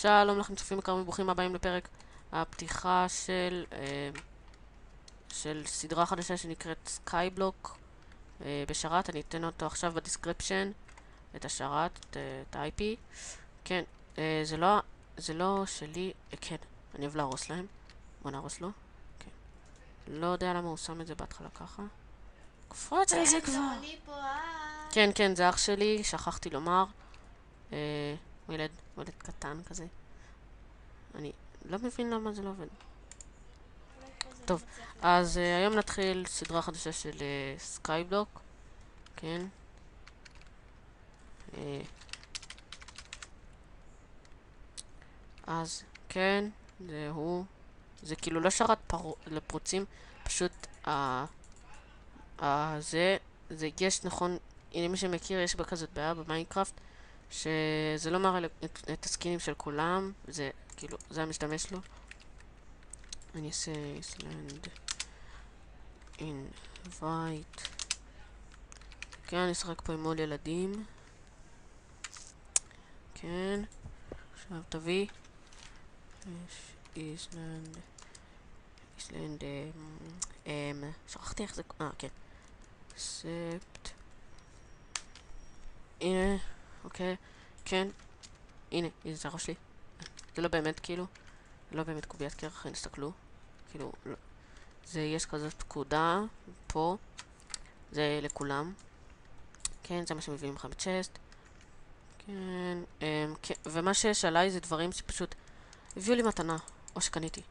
שלום לכם צופים יקרים וברוכים הבאים לפרק הפתיחה של סדרה חדשה שנקראת סקייבלוק בשרת. אני אתן אותו עכשיו בדיסקריפשן, את השרת, את ה-IP. כן, זה לא שלי, כן, אני אוהב להרוס להם. בוא נהרוס לו. כן. לא יודע למה הוא שם את זה בהתחלה ככה. קפוץ על זה כבר. כן, כן, זה אח שלי, שכחתי לומר. הוא ילד קטן כזה. אני לא מבין למה זה לא עובד. טוב, אז היום נתחיל סדרה חדשה של סקייבלוק. כן. אז כן, זה כאילו לא שרת לפרוצים, פשוט זה יש, נכון, הנה מי שמכיר, יש בה כזאת בעיה במיינקראפט שזה לא מראה את הסקינים של כולם, זה כאילו, זה המשתמש לו. אני אעשה איסלנד invite. כן, אני אשחק פה עם עוד ילדים. כן, עכשיו תביא איסלנד, שכחתי איך זה, כן, ספט, הנה, אוקיי, כן, הנה, זה הראש שלי. זה לא באמת, כאילו, לא באמת קוביית קרח, הנה, תסתכלו, כאילו, לא. זה, יש כזאת פקודה פה, זה לכולם. כן, זה מה שמביאים לך בצ'סט. כן, כן, ומה שיש עליי זה דברים שפשוט הביאו לי מתנה, או שקניתי.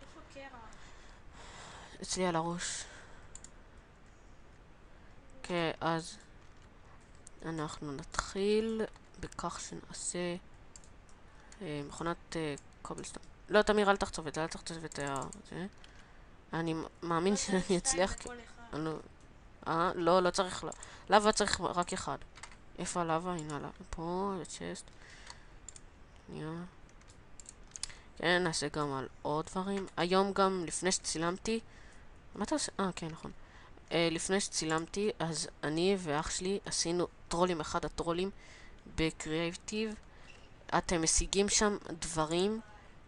איפה קרח? אצלי על הראש. כן, אז אנחנו נתחיל בכך שנעשה מכונת קובלסטון. לא, תמיר, אל תחצוב את זה, אל תחצוב את זה. אני מאמין שאני אצליח. לא, לא צריך, לבה צריך רק אחד. איפה הלבה? הנה הלבה. פה, לצ'סט. כן, נעשה גם על עוד דברים. היום גם, לפני שצילמתי, מה אתה עושה? כן, נכון. לפני שצילמתי, אז אני ואח שלי עשינו טרולים, אחד הטרולים בקריאייטיב. אתם משיגים שם דברים,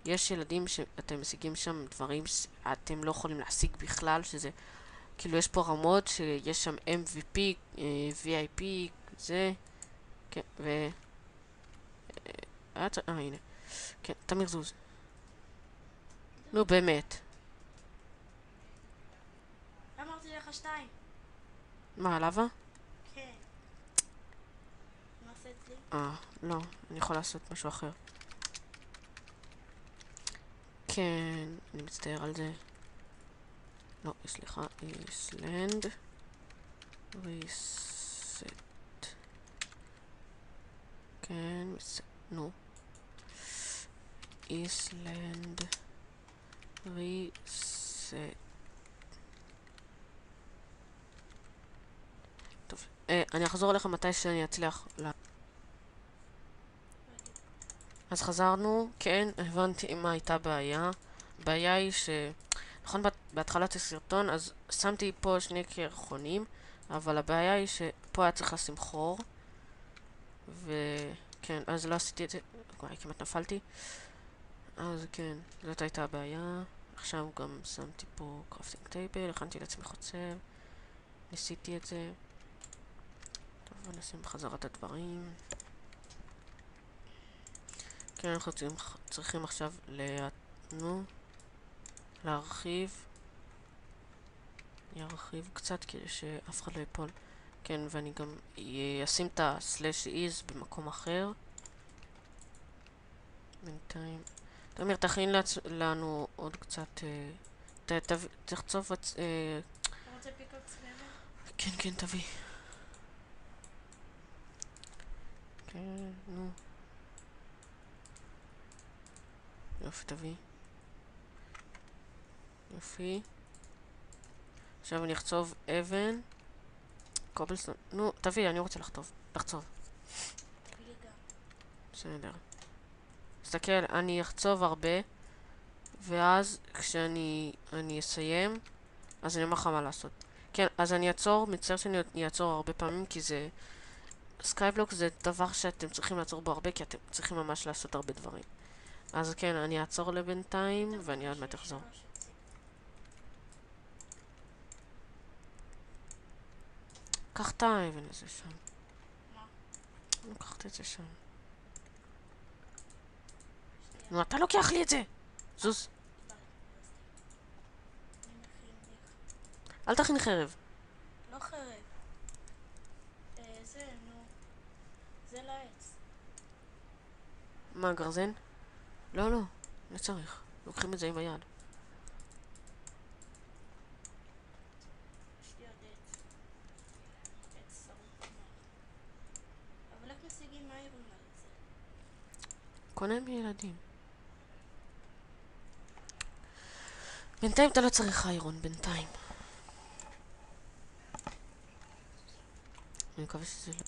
יש ילדים שאתם משיגים שם דברים שאתם לא יכולים להשיג בכלל, שזה, כאילו יש פה רמות שיש שם MVP, VIP, זה, כן, הנה, כן, תמיר זוז. נו, באמת. אמרתי לך 2. מה, לבה? כן. מה עושה אצלי? לא, אני יכול לעשות משהו אחר. כן, אני מצטער על זה. לא, סליחה, איסלנד ריסט. כן, נו. איסלנד ריסט. טוב, אני אחזור אליך מתי שאני אצליח. אז חזרנו, כן, הבנתי מה הייתה בעיה. הבעיה היא נכון, בהתחלת הסרטון, אז שמתי פה שני קרחונים, אבל הבעיה היא שפה היה צריך לשים חור. וכן, אז לא עשיתי את זה, וואי, כמעט נפלתי. אז כן, זאת הייתה הבעיה. עכשיו גם שמתי פה קרפטינג טייבל, הכנתי לעצמי חוצב, ניסיתי את זה. טוב, נשים בחזרה את הדברים. כן, אנחנו צריכים עכשיו להרחיב. אני ארחיב קצת כדי שאף אחד לא ייפול. כן, ואני גם אשים את ה/is במקום אחר. בינתיים. תמיר, תכין לנו עוד קצת. תחצוב אתה רוצה פיקאקס באמת? כן, כן, תביא. כן, נו. יופי, תביא. יופי. עכשיו אני אחצוב אבן. קובלסטון. נו, תביא, אני רוצה לחצוב. בסדר. תסתכל, אני אחצוב הרבה, ואז כשאני אסיים, אז אני אומר לך מה לעשות. כן, אז אני אעצור, מצטער שאני אעצור הרבה פעמים, כי זה סקייבלוק זה דבר שאתם צריכים לעצור בו הרבה, כי אתם צריכים ממש לעשות הרבה דברים. אז כן, אני אעצור לבינתיים, ואני עוד מעט אחזור. קח את האבן הזה שם. מה? לקחת את זה שם. נו, אתה לוקח לי את זה! זוז. אל תכין חרב. לא חרב. זה, נו. זה לעץ. מה, גרזן? לא, לא. לא צריך. לוקחים את זה עם היד. יש לי עוד עץ. עץ שרוף מאוד. אבל איך משיגים איירון על זה? קונה מילדים. בינתיים אתה לא צריך איירון, בינתיים. אני מקווה שזה לא...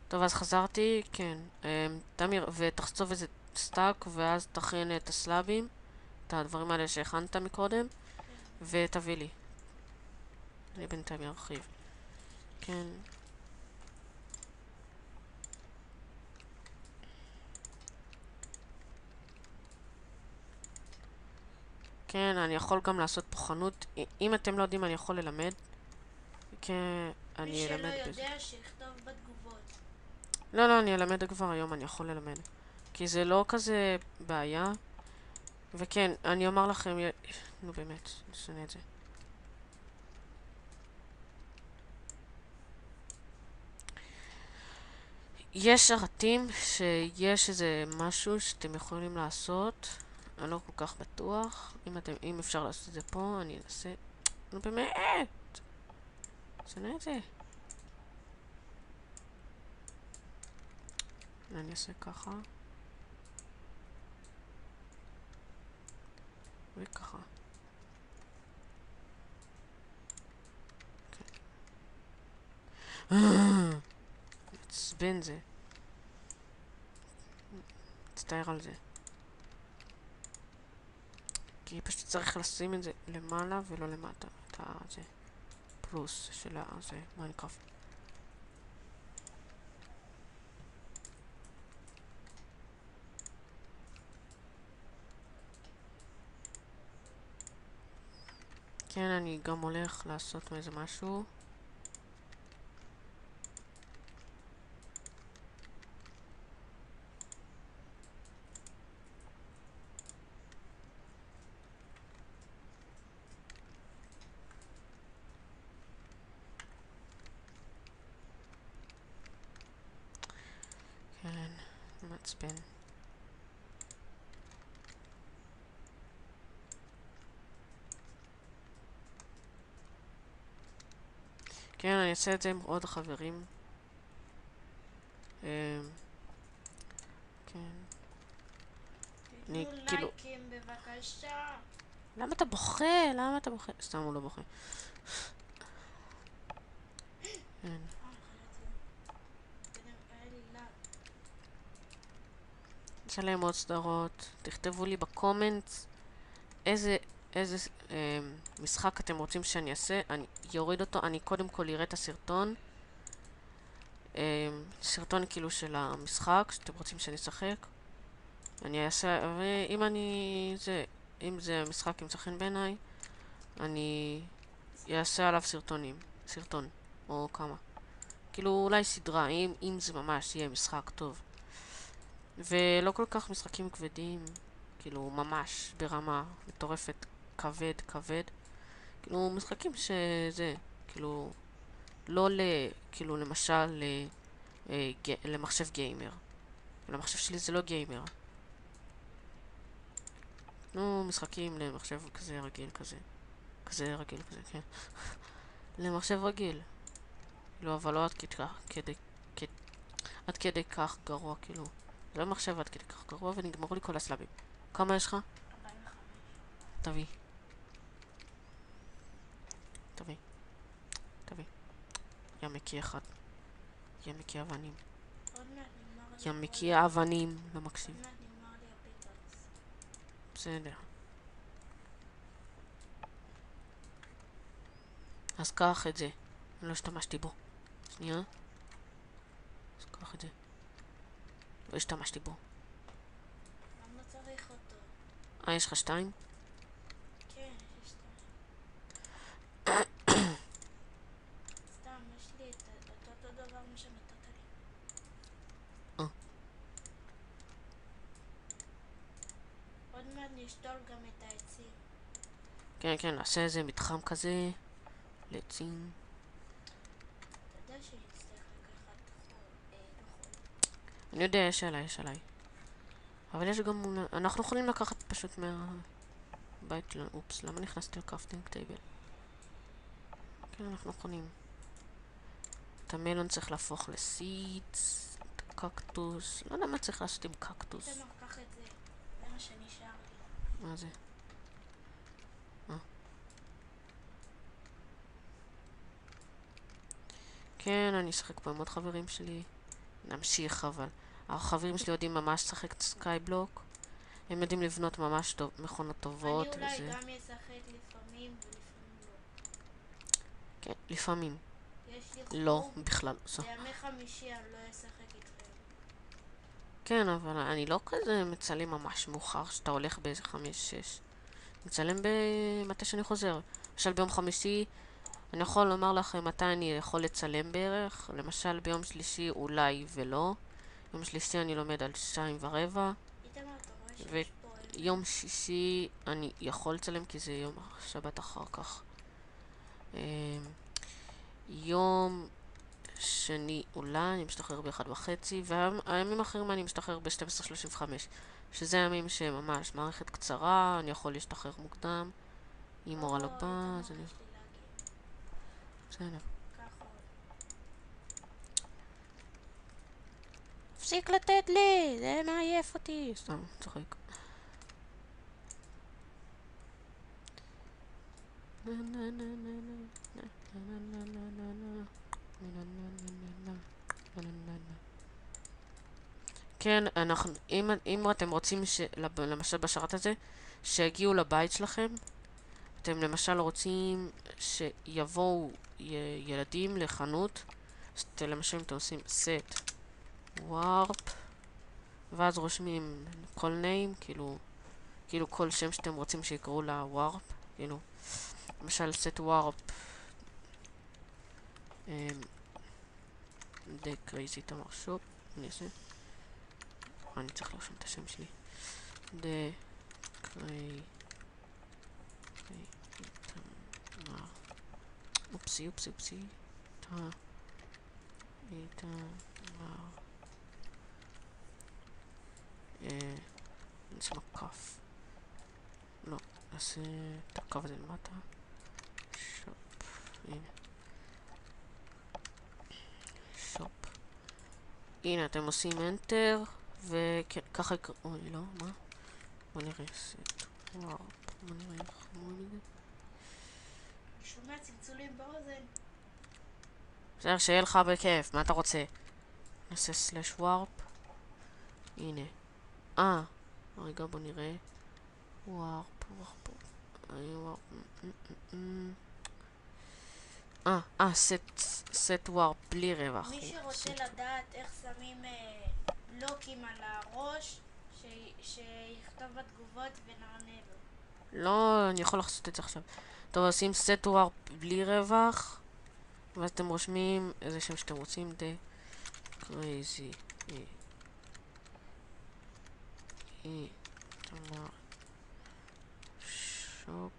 טוב, אז חזרתי, כן. תמיר, ותחצוב איזה סטאק, ואז תכין את הסלאבים, את הדברים האלה שהכנת מקודם, ותביא לי. אני בינתיים ארחיב. כן. כן, אני יכול גם לעשות פה חנות. אם אתם לא יודעים, אני יכול ללמד. כן, מי אני שלא אלמד בזה. יודע שיכתוב בתגובות. לא, לא, אני אלמד כבר היום, אני יכול ללמד. כי זה לא כזה בעיה. וכן, אני אומר לכם, נו באמת, נשנה את זה. יש שרתים שיש איזה משהו שאתם יכולים לעשות. אני לא כל כך בטוח. אם אפשר לעשות את זה פה, אני אנסה. נו באמת! נשנה את זה. אני אעשה ככה. וככה. עצבן זה. מצטער על זה. כי פשוט צריך לשים את זה למעלה ולא למטה. את זה. פלוס של זה. מיינקראפט. כן, אני גם הולך לעשות מאיזה משהו. כן, מעצבן. כן, אני אעשה את זה עם עוד חברים. כן. אני תנו כאילו... לייקים בבקשה. למה אתה בוכה? למה אתה בוכה? סתם הוא לא בוכה. כן. יש עליהם עוד סדרות. תכתבו לי בקומנטס איזה משחק אתם רוצים שאני אעשה. אני יוריד אותו. אני קודם כל אראה את הסרטון. סרטון כאילו של המשחק שאתם רוצים שאני אשחק. אני אעשה... ואם אני... אם זה משחק ימצא חן בעיניי, אני אעשה עליו סרטון, או כמה. כאילו אולי סדרה, אם זה ממש יהיה משחק טוב. ולא כל כך משחקים כבדים, כאילו ממש ברמה מטורפת, כבד. כאילו משחקים שזה, כאילו, לא כאילו למשל למחשב גיימר. למחשב שלי זה לא גיימר. נו, משחקים למחשב כזה רגיל כזה. כזה רגיל כזה, כן. למחשב רגיל. לא, אבל לא עד כדי כך גרוע, כאילו. זה לא מחשב עד כדי כך גרוע, ונגמרו לי כל הסלאבים. כמה יש לך? 45. תביא. תביא. ימקי אחד. ימקי אבנים. עוד מעט נגמר לי ימקי אבנים. לא מקשיב. עוד מעט נגמר לי הפיקאקס. בסדר. אז קח את זה. אני לא השתמשתי בו. שנייה. קח את זה. לא השתמשתי בו. למה צריך אותו? יש לך 2? כן, יש לי 2. סתם, יש לי את אותו דבר מה שנתת לי. אה. עוד מעט נשתול גם את העצים. כן, כן, נעשה איזה מתחם כזה. לעצים. אתה יודע שנצטרך לקחת דוחות. אני יודע, יש עליי, יש עליי. אבל יש גם... אנחנו יכולים לקחת פשוט מהבית שלנו. אופס, למה נכנסתי לקרפטינג טייבל? כן, אנחנו יכולים. את המלון צריך להפוך לסידס. את הקקטוס. לא יודע מה צריך לעשות עם קקטוס. איתמר, קח את זה. זה מה שנשאר לי. מה זה? כן, אני אשחק פה עם עוד חברים שלי. נמשיך, אבל החברים שלי יודעים ממש לשחק את סקייבלוק. הם יודעים לבנות ממש טוב, מכונות טובות. אני אולי וזה... גם אשחק לפעמים ולפעמים לא. כן, לפעמים. יש לי לא, חוג. בכלל. בימי חמישי אני לא אשחק איתכם. כן, אבל אני לא כזה מצלם ממש מאוחר, שאתה הולך באיזה 5-6. מצלם מתי שאני חוזר. למשל ביום חמישי, אני יכול לומר לכם מתי אני יכול לצלם בערך. למשל ביום שלישי אולי ולא. יום שלישי אני לומד על 2:15. איתמר, אתה רואה שיש פה... יום שישי אני יכול לצלם כי זה יום שבת אחר כך. יום שני אולי אני משתחרר ב-1:30 והימים האחרים אני משתחרר ב-12:35 שזה הימים שממש מערכת קצרה, אני יכול להשתחרר מוקדם עם אור על הבא, אז אני... בסדר. תפסיק לתת לי, זה מעייף אותי. סתם, צוחק. כן, אנחנו, אם אתם רוצים למשל בשרת הזה שיגיעו לבית שלכם, אתם למשל רוצים שיבואו ילדים לחנות, אז למשל אם אתם עושים set warp ואז רושמים כל name, כאילו כל שם שאתם רוצים שיקראו לה warp, כאילו למשל set warp The Crazy Tamar Shop, אני אעשה, אני צריך לרשום את השם שלי, The Crazy Tamar, אופסי, Tamar, נשמע כף, לא, נעשה את הקו הזה למטה, שופ, הנה, שופ, הנה אתם עושים enter, וככה יקראו, אוי לא, מה? בוא נראה, סט, וואו, בוא נראה איך אמרו את זה. אני שומע צלצולים באוזן. בסדר, שיהיה לך בכיף, מה אתה רוצה? נעשה סלש ווארפ, הנה, רגע בוא נראה, ווארפ, סט ווארפ בלי רווח. מי שרוצה לדעת איך שמים לוקים על הראש, שיכתוב בתגובות ונענה לו. לא, אני יכול לעשות את זה עכשיו. טוב, עושים סט ווארפ בלי רווח, ואז אתם רושמים איזה שם שאתם רוצים, The Crazy Tamar Shop,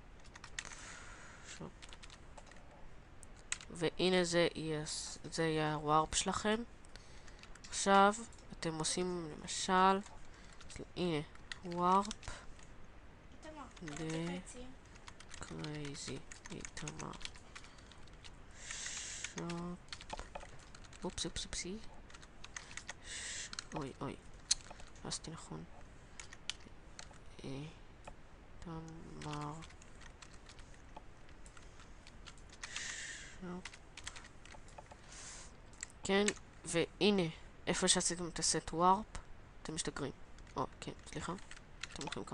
והנה זה יהיה הווארפ שלכם. עכשיו אתם עושים למשל, הנה ווארפ איתמר, Crazy Tamar Shop, אופסי, אוי, עשיתי נכון, תמר שופ, כן, והנה איפה שעשיתם את הסט ווארפ אתם משתגרים, כן, סליחה, אתם הולכים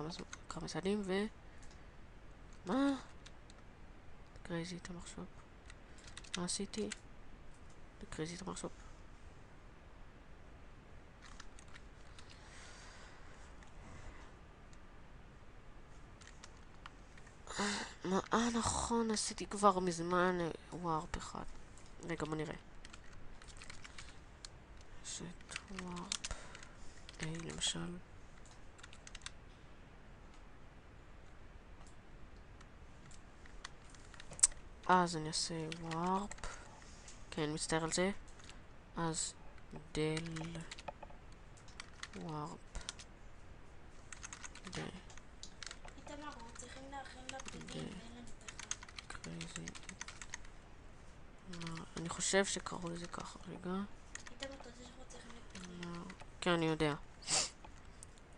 כמה צעדים מה? קרייזי תמר שופ, מה עשיתי? קרייזי תמר שופ, נכון, עשיתי כבר מזמן ווארפ אחד. רגע, בוא נראה. סט ווארפ A למשל. אז אני אעשה ווארפ. כן, מצטער על זה. אז דל ווארפ ד איתמר, אנחנו צריכים להכין לפידים ואין לנו פחם. קרייזי. אני חושב שקראו לזה ככה, רגע. איתמר, אתה יודע שאנחנו צריכים לפידים. כן, אני יודע.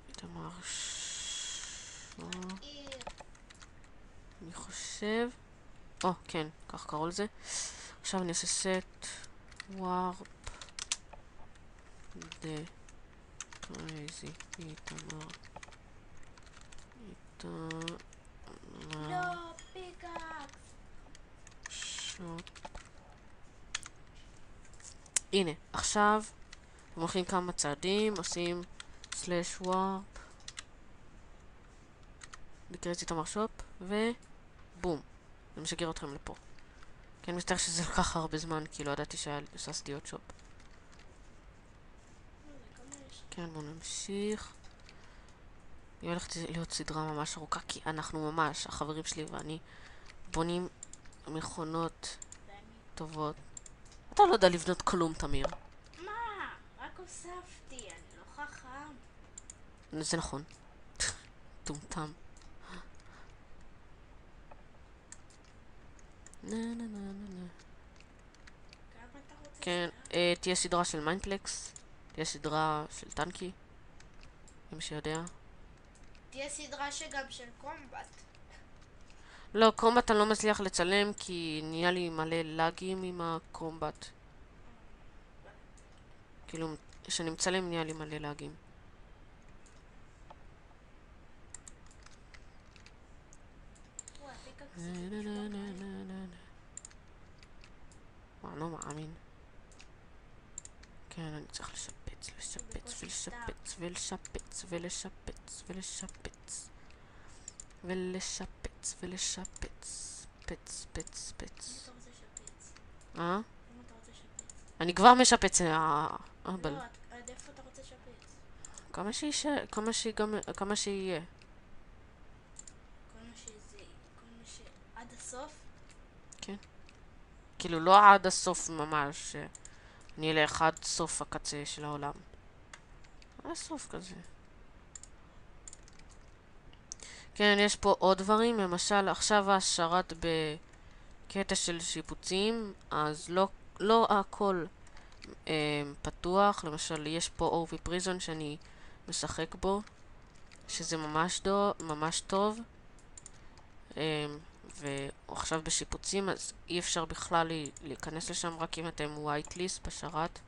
איתמר אני חושב... כן, כך קראו לזה. עכשיו אני אעשה סט ווארפ ד קרייזי איתמר. לא, פיקאקס. שוט. הנה, עכשיו אתם הולכים כמה צעדים, עושים סלש ווארפ בקרייזי איתמר שופ, ובום. זה משגר אתכם לפה. כן, מצטער שזה לקח הרבה זמן, כי לא ידעתי שעשיתי עוד שופ. כן, בואו נמשיך. היא הולכת להיות סדרה ממש ארוכה, כי אנחנו ממש, החברים שלי ואני, בונים מכונות טובות. אתה לא יודע לבנות כלום, תמיר. מה? רק הוספתי, אני לא חכם. זה נכון. טומטם. נה נה נה נה נה. כמה אתה רוצה? כן, תהיה סדרה של מיינדפלקס, תהיה סדרה של טנקי, אם שיודע. תהיה סדרה שגם של קומבט. לא, קומבט אני לא מצליח לצלם כי נהיה לי מלא לאגים עם הקומבט. כאילו, כשאני מצלם נהיה לי מלא לאגים. וואי, פיקאקס זה נשמע מהר. אני לא מאמין. כן, אני צריך לשפץ ולשפץ ולשפץ ולשפץ ולשפץ ולשפץ ולשפץ פץ פץ פץ. אתה רוצה לשפץ? אה? אם אתה רוצה לשפץ? אני כבר משפץ לא, אבל עד איפה אתה רוצה לשפץ? כמה שיהיה. כל מה עד הסוף? כן. כאילו לא עד הסוף ממש. אני אלך עד סוף הקצה של העולם. עד הסוף כזה. כן, יש פה עוד דברים. למשל, עכשיו השרת בקטע של שיפוצים, אז לא הכל פתוח. למשל, יש פה אורבי פריזון שאני משחק בו, שזה ממש טוב. ועכשיו בשיפוצים, אז אי אפשר בכלל להיכנס לשם רק אם אתם whitelist בשרת.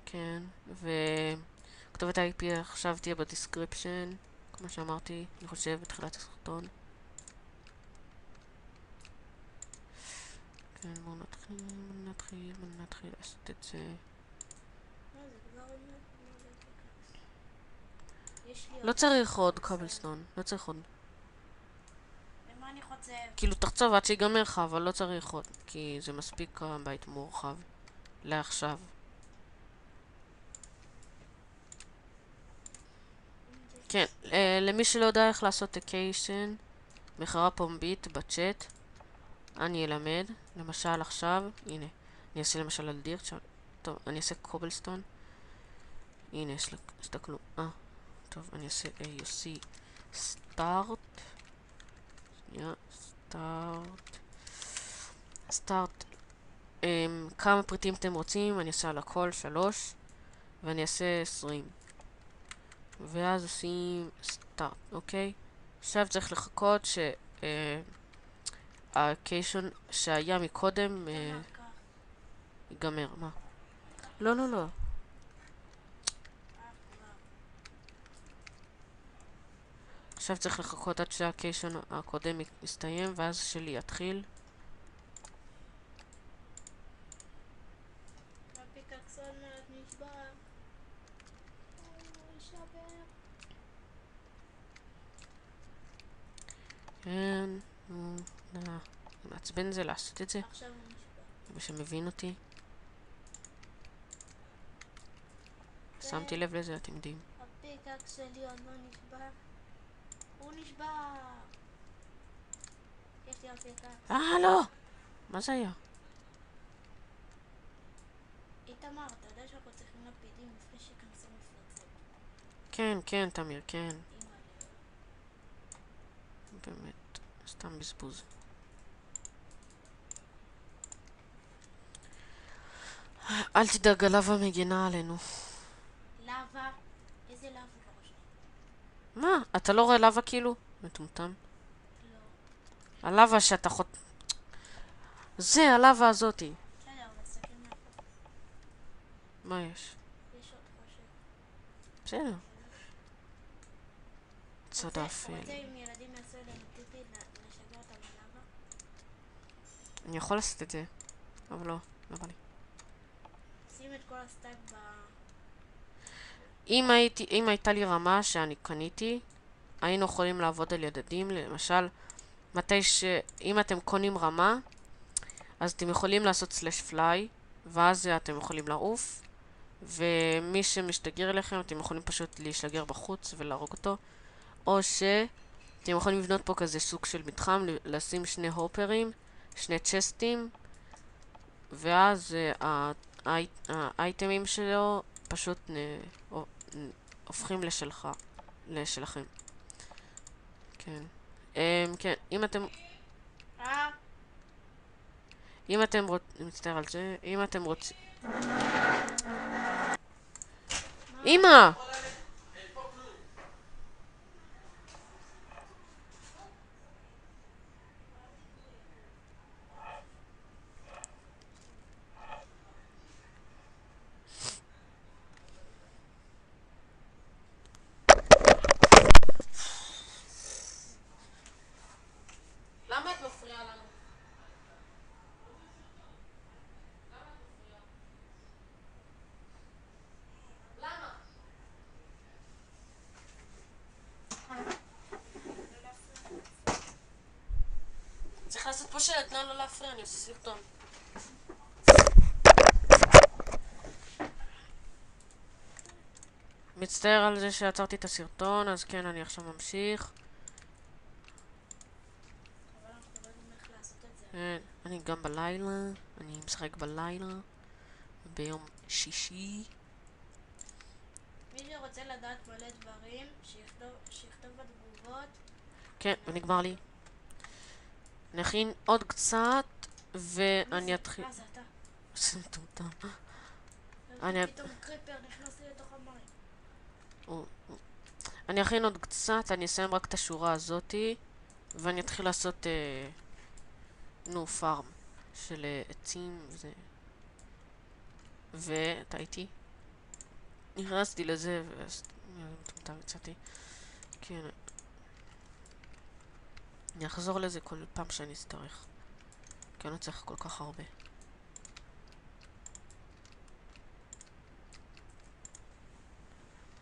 כן, וכתובת ה-IP עכשיו תהיה בדיסקריפשן, כמו שאמרתי, אני חושב, בתחילת הסרטון. כן, בואו נתחיל לעשות את זה. זה כבר אומר פיקאקס. לא צריך עוד קובלסטון, לא צריך עוד. למה אני חוצב? כאילו תחצוב עד שיגמר לך, אבל לא צריך עוד, כי זה מספיק בית מורחב לעכשיו. כן, למי שלא יודע איך לעשות אקיישן, מכירה פומבית בצ'אט, אני אלמד. למשל עכשיו, הנה, אני אעשה למשל על דירט, טוב, אני אעשה קובלסטון. הנה, הסתכלו, טוב, אני אעשה AUC סטארט. שנייה, סטארט. כמה פריטים אתם רוצים, אני אעשה על הכל 3, ואני אעשה 20. ואז עושים סטארט, אוקיי? עכשיו צריך לחכות שהקיישן שהיה מקודם ייגמר. מה? לא, לא, לא. עכשיו צריך לחכות עד שהקיישן הקודם יסתיים, ואז שלי יתחיל. הפיקאקס עוד מעט נשבר. הוא יישבר. כן, נו, מעצבן זה לעשות את זה, עכשיו הוא נשבר. מי שמבין אותי. זה- שמתי לב לזה, אתם יודעים. הפיקאקס שלי עוד לא נשבר. הוא נשבר. יש לי הפיקאקס. לא! מה זה היה? איתמר, אתה יודע שאנחנו צריכים לפידים לפני שיכנסו מפלצות. כן, כן, תמיר, כן. אימא'לה. באמת, סתם בזבוז. אל תדאג, הלאווה מגינה עלינו. לava? איזה לava בראש? מה? אתה לא רואה לאווה כאילו? מטומטם. לא. הלאווה שאתה זה הלאווה הזאתי. בסדר, אבל תסתכל מאחור. מה יש? יש עוד חושך. בסדר. צד אפל. רוצה אם ילדים יעשו אלינו טיפי, נשגע אותם בלava? אני יכול לעשות את זה, אבל לא בא לי. שים את כל הסטאק ב... אם הייתה לי רמה שאני קניתי, היינו יכולים לעבוד על ילדים, למשל, אם אתם קונים רמה, אז אתם יכולים לעשות סלש פליי, ואז אתם יכולים לעוף, ומי שמשתגר אליכם, אתם יכולים פשוט להשתגר בחוץ ולהרוג אותו, או שאתם יכולים לבנות פה כזה סוג של מתחם, לשים שני הופרים, שני צ'סטים, ואז האייטמים שלו פשוט הופכים לשלכם. כן. כן, אם אתם רוצים, מצטער על זה, אם אתם רוצים... אמא! למה את מפריעה לנו? למה? צריך לעשות פה שלט, נא לא להפריע, אני עושה סרטון. מצטער על זה שעצרתי את הסרטון, אז כן, אני עכשיו ממשיך. אבל אנחנו לא יודעים איך לעשות את זה. כן, אני גם בלילה, אני משחק בלילה, ביום שישי. מי שרוצה לדעת מלא דברים, שיכתוב בתגובות. כן, ונגמר לי. נכין עוד קצת, ואני אתחיל... זה אתה. זה מטומטם. פתאום קריפר נכנס לי לתוך המים. אני אכין עוד קצת, אני אסיים רק את השורה הזאתי, ואני אתחיל לעשות, פארם של עצים וזה. ואתה איתי? נכנסתי לזה, ואז מטומטם יצאתי. כן. אני אחזור לזה כל פעם שאני אצטרך. כי אני לא צריך כל כך הרבה.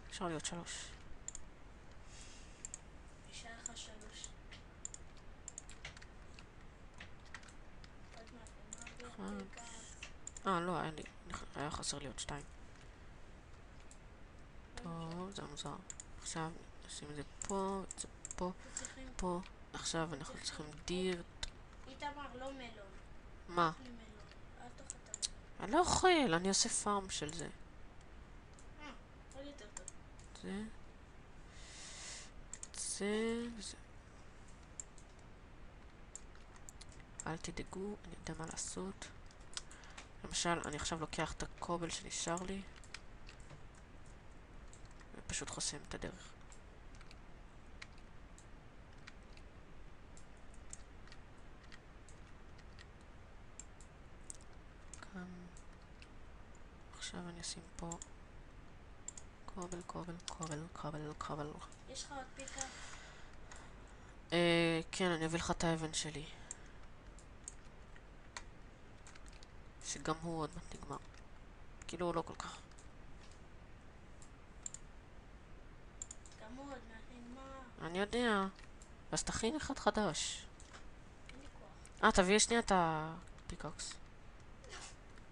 אפשר להיות 3. נשאר לך 3. עוד מעט, לא, היה חסר לי עוד 2. טוב, זה מוזר. עכשיו נשים את זה פה, את זה פה, פה. עכשיו אנחנו צריכים דירט. איתמר, לא מלון. מה? אני מלון. אל תאכל את המלון. אני לא אוכל, אני עושה פארם של זה. עוד יותר טוב. זה וזה. אל תדאגו, אני יודע מה לעשות. למשל, אני עכשיו לוקח את הקובל שנשאר לי ופשוט חוסם את הדרך. כאן. עכשיו אני אשים פה קובל, קובל, קובל, קובל, קובל. יש לך עוד פיקה? כן, אני אביא לך את האבן שלי. שגם הוא עוד מעט נגמר. כאילו הוא לא כל כך. גם הוא עוד מעט נגמר. אני יודע. אז תכין אחד חדש. אין לי כוח. תביא שנייה את הפיקוקס.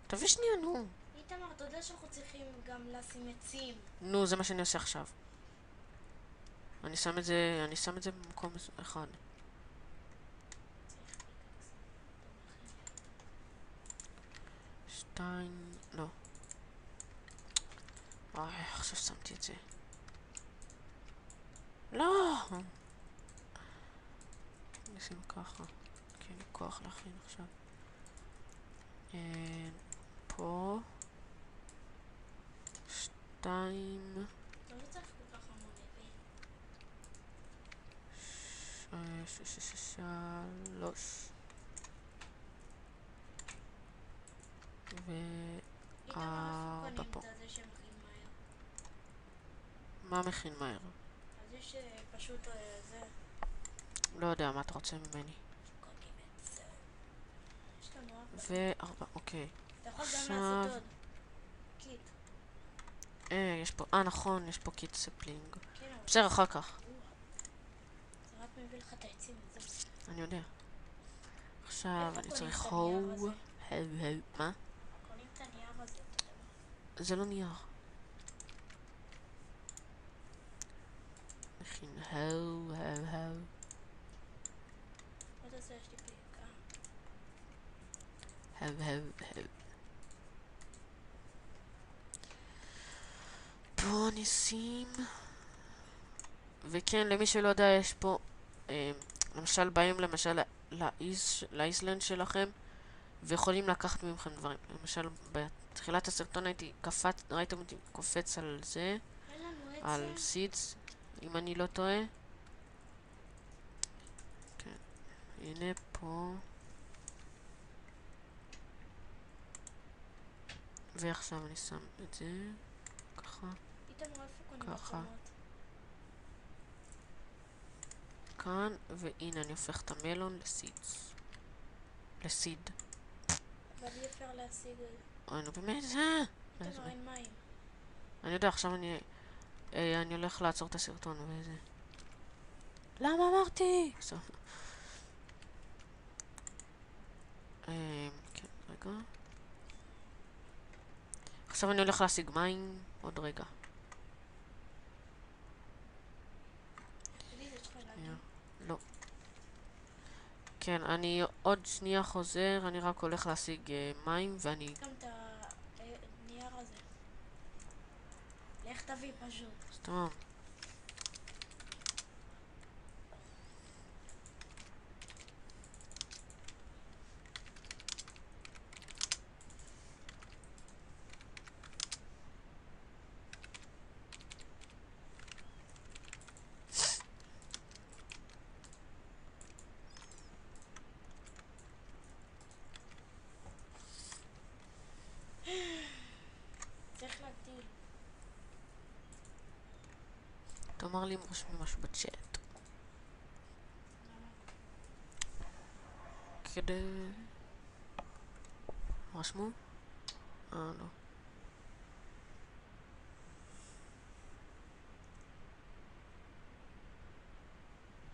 תביא שנייה, נו. איתמר, אתה יודע שאנחנו צריכים גם לשים עצים. נו, זה מה שאני עושה עכשיו. אני שם את זה במקום אחד. שתיים, לא. עכשיו שמתי את זה. לא! נשים ככה. כי אין לי כוח להכין עכשיו. פה. שתיים. אתה לא צריך כל כך המון אבן. שלוש. איתמר, איפה פה. קונים את הזה שמכין מהר? מה מכין מהר? אז יש פשוט זה. לא יודע, מה אתה רוצה ממני? קונים את זה. יש לנו ארבע. וארבע, אוקיי. אתה יכול גם עכשיו- לעשות עוד. קיט. יש פה, נכון, יש פה קיט ספלינג. כן, אבל בסדר, אחר כך. זה רק מביא לך את העצים וזהו. אני יודע. עכשיו איפה אני קונים צריך את הנייר הו. הזה? מה? קונים את הנייר הזה, אתה יודע מה? זה לא נייר. מכין הו. עוד הזה יש לי פיקה. הו. פה נשים. וכן, למי שלא יודע, יש פה, למשל, באים למשל לאיסלנד שלכם, ויכולים לקחת ממכם דברים. למשל, בתחילת הסרטון ראיתם אותי קופץ על זה, אין לנו עצם. על סידס, אם אני לא טועה. כן, הנה פה. ועכשיו אני שם את זה, ככה, איתמר, איפה קונים ככה. בחומות? כאן, והנה אני הופך את המלון לסידס. לסיד. אבל אי אפשר להשיג את זה. נו באמת, איתמר, אין מים. אני יודע, עכשיו אני הולך לעצור את הסרטון וזה. למה אמרתי? כן, רגע. עכשיו אני הולך להשיג מים עוד רגע. תגיד, יש לך שנייה. ילדים? לא. כן, אני עוד שנייה חוזר, אני רק הולך להשיג מים ואני... גם את הנייר הזה. לך תביא פשוט. סתם. צריך להגדיל. תאמר לי אם רושמים משהו בצ'אט. למה? כדי... רשמו? לא.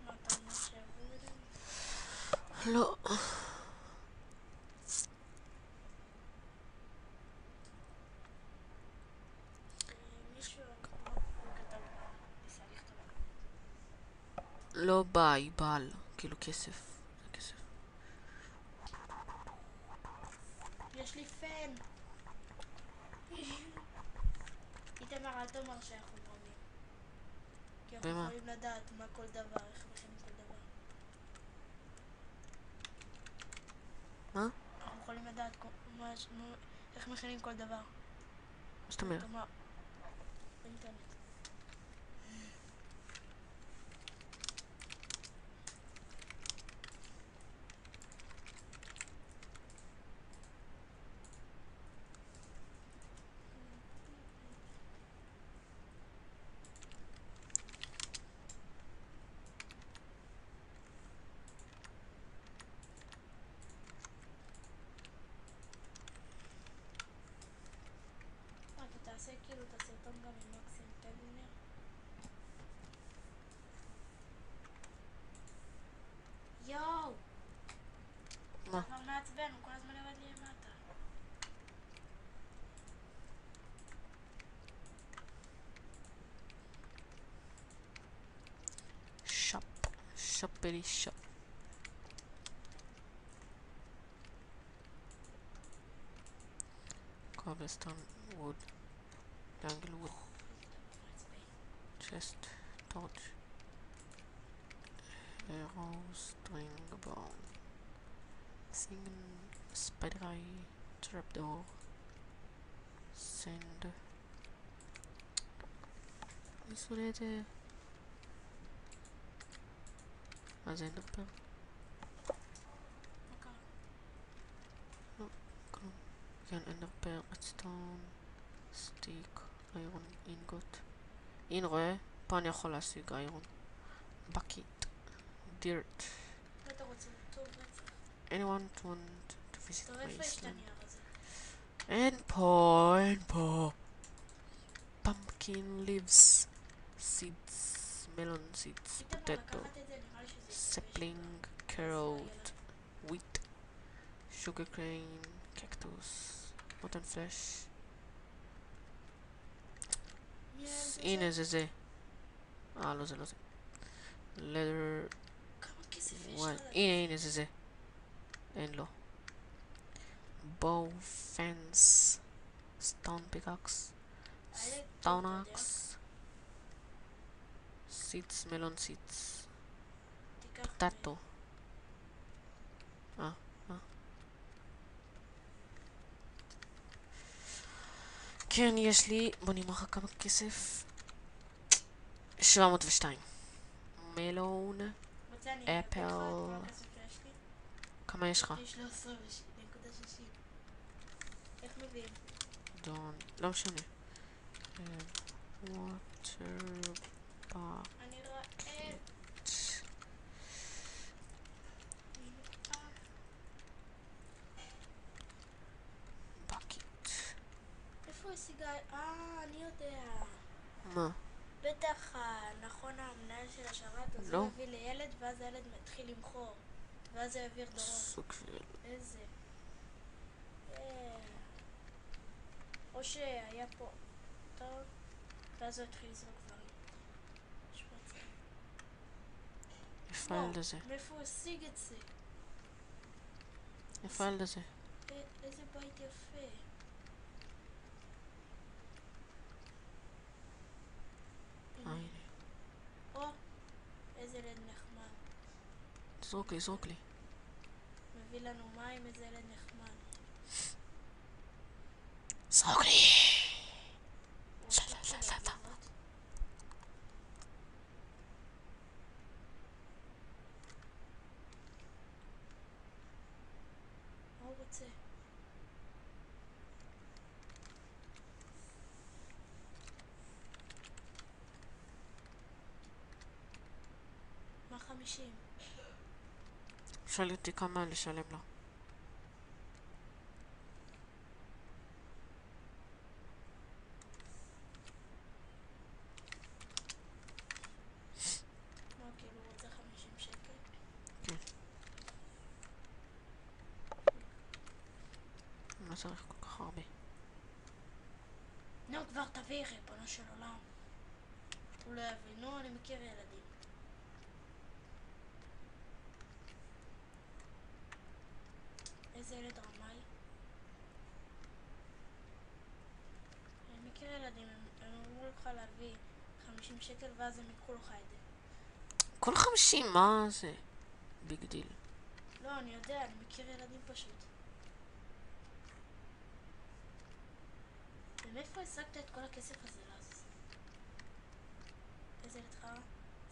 מה אתה אומר שעבוד את זה? לא. מישהו הוא כתב ניסה לכתוב. לא ביי, בעל. כאילו כסף. זה כסף. יש לי פן. איתמר, אל תאמר שאנחנו מרמים. כי אנחנו במה? יכולים לדעת מה כל דבר, איך מכינים כל דבר. מה? אנחנו יכולים לדעת איך מכינים כל דבר. מה זאת אומרת? תאמר. באינטרנט. אתה תעשה כאילו את הסרטון גם עם מקסים פגנר? מעצבן, הוא כל הזמן יורד לי למטה. שופ. שופלי שופ. קובלסטון ווד. גנגל ווד. צ'סט. טורץ'. arrow, string, bone, spider eye, trapdoor, send, isolated, מה זה אנדרפר? מה קרה? לא, כלום. כן, אנדרפר, רדסטון, סטיק, איירון, אינגוט. הנה רואה, פה אני יכול להשיג איירון. בקיט. dirt. מה אתה רוצה? טוב רצח. anyone want to visit טוב, my איפה יש את island? הנייר הזה? אין פה, אין פה. pumpkin leaves, seeds, melon seeds, פתאום potato, לקחת את זה, נראה לי שזה sapling, carrot, wheat, sugar cane, cactus, rotten flesh. הנה זה. לא זה לא זה. leather. כמה כסף יש וואי, לך? הנה זה. אין לו. bow, fence, stone pickaxe, stone axe, seeds, melon seeds, potato. כן, יש לי, בוא נראה לך כמה כסף. 702. מלון, אפל. כמה יש לך? יש לו 13.60. איך מביאים? דון, לא משנה. water bucket. אני רעב. bucket. איפה השיגה? אני יודע. מה? בטח, נכון, המנהל של השרת, אז לא. הוא הביא לילד, ואז הילד מתחיל למכור. ואז זה העביר דורות. סוג של... איזה? או שהיה פה טוב, ואז הוא התחיל לזרוק דברים. שפצה. איפה הילד הזה? מאיפה הוא השיג את זה? איפה הילד הזה? איזה בית יפה. הנה. או, איזה ילד נחמד. זרוק לי. מביא לנו מים, איזה ילד נחמד. זרוק לי! מה הוא רוצה? מה 50? שאל אותי כמה לשלם לו. מה, כאילו הוא רוצה 50 שקל? כן. לא צריך כל כך הרבה. נו, כבר תביא, ריבונו של עולם. הוא לא יבין. נו, אני מכיר ילדים. איזה ילד רמאי. אני מכיר ילדים, הם אמרו לך להביא 50 שקל ואז הם יקחו לך את זה. כל 50, מה זה? ביג דיל. לא, אני יודע, אני מכיר ילדים פשוט. ומאיפה השגת את כל הכסף הזה לעזאזל? איזה ילד חרא?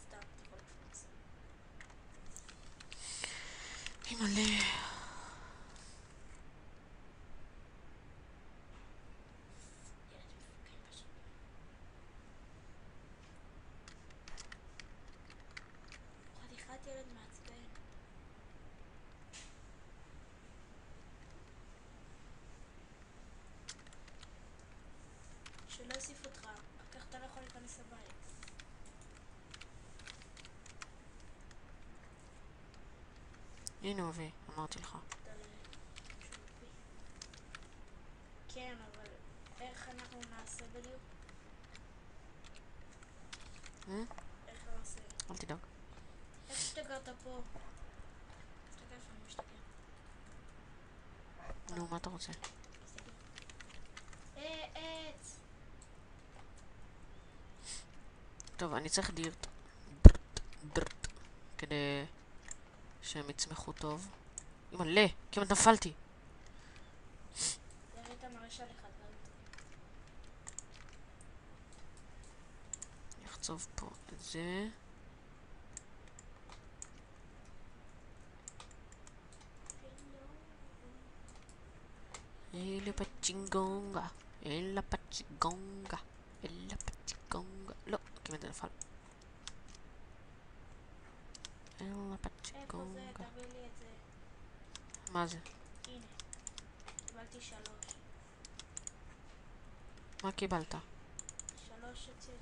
סתם, אתה יכול לקפוץ. אימא'לה. ילד מפוקח פשוט. חתיכת ילד מעצבן. שלא יוסיף אותך, אחר כך אתה לא יכול להיכנס לבית. הנה הוא הביא, אמרתי לך. אתה כן, אבל איך אנחנו נעשה בדיוק? איך נעשה? אל תדאג. איך השתגרת פה? תסתכל איפה אני משתגר. נו, מה אתה רוצה? תסתכל. עץ! טוב, אני צריך דירט. דרט. כדי שהם יצמחו טוב. מלא, כמעט נפלתי. תראה את המרשה לך דברים טובים. אני אחצוב פה את זה. אלה פצ'ינגונגה. אלה פצ'ינגונגה. אלה פצ'ינגונגה. לא, כמעט זה נפל. אלה איפה זה? פצ'ינגונגה. תביא לי את זה. מה זה? הנה. קיבלתי 3. מה קיבלת? 3 עצים.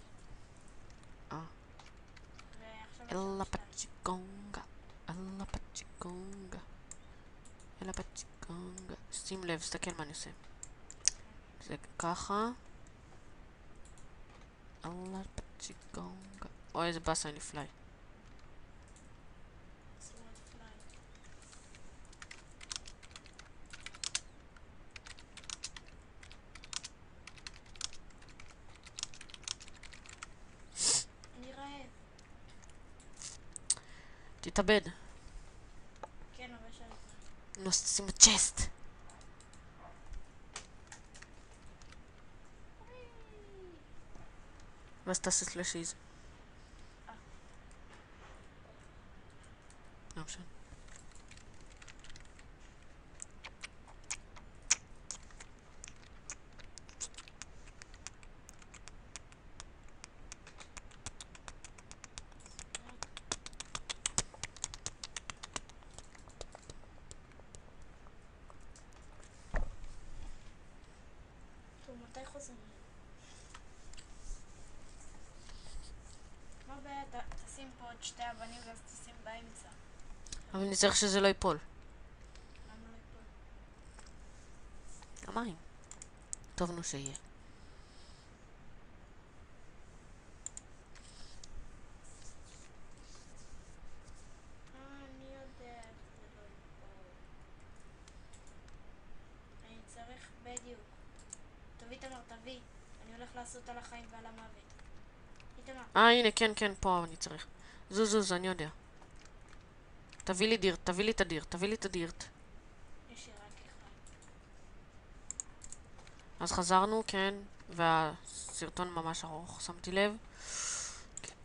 ועכשיו אלה יש 2. פצ'ינגונגה. אלה פצ'ינגונגה. אלה פצ'ינגונגה. שים לב, תסתכל מה אני עושה. זה ככה. אלה פצ'ינגונגה. אוי, איזה באסה, אין לי פליי. שימו את פליי. אני רעב. תתאבד. כן, אבל יש לי זמן. נו, שים בצ'סט. ואז תעשה סלשיז. לא משנה. טוב, מתי חוזרים? מה הבעיה? תשים פה עוד 2 אבנים ואז תשים באמצע. אבל אני צריך שזה לא ייפול. למה לא ייפול? המים. טוב, נו שיהיה. אני יודע איך זה לא ייפול. אני צריך בדיוק. תביא תמר, תביא. אני הולך לעשות על החיים ועל המוות. תמר. הנה, כן, כן, פה אני צריך. זוז, אני יודע. תביא לי דירט, תביא לי את הדירט, תביא לי את הדירט. יש לי רק אחד. אז חזרנו, כן, והסרטון ממש ארוך, שמתי לב.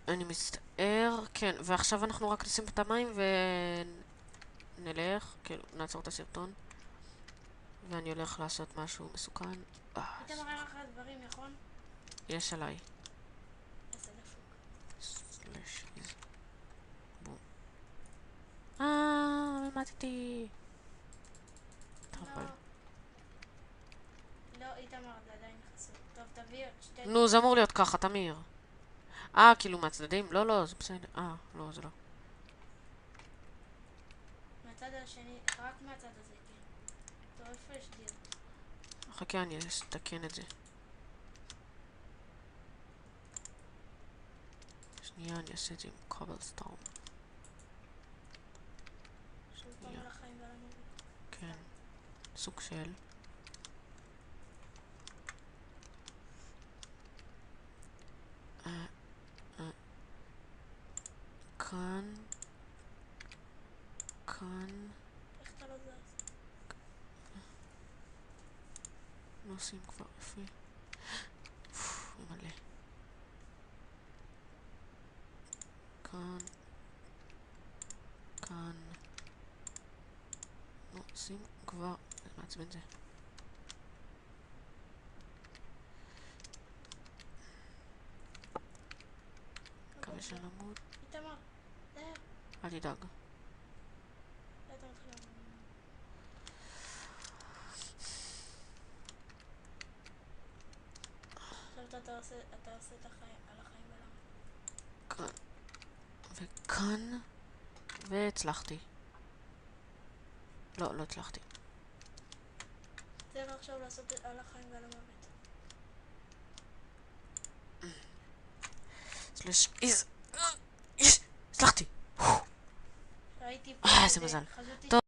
אני מצטער, כן, ועכשיו אנחנו רק נשים את המים ונלך, כאילו, נעצור את הסרטון. ואני הולך לעשות משהו מסוכן. תמר, אין לך דברים, נכון? יש עליי. איזה דפוק. סלשיז. בום. מתתי. טמבל. לא, איתמר, זה עדיין חסות. טוב, תביא עוד 2. נו, זה אמור להיות ככה, תמיר. כאילו מהצדדים? לא, זה בסדר. לא, זה לא. מהצד השני, רק מהצד הזה, כן. טוב, איפה יש דיר? חכה, אני אתקן את זה. שנייה, אני אעשה את זה עם קובלסטון. שוב פעם על החיים ועל המוות. כן. סוג של. כאן. איך אתה לא זז? נוסעים כבר, איפה היא? מלא. כאן. נוסעים כבר, זה מעצבן זה. מקווה שנמות. איתמר, זהו. אל תדאג. אתה מתחיל לעבוד. עכשיו אתה עושה את החיים, על החיים ועל המוות. וכאן. והצלחתי. לא הצלחתי. נצטרך עכשיו לעשות על החיים ועל המוות. סלש איז. הצלחתי. ראיתי איזה מזל. חזיתי טוב.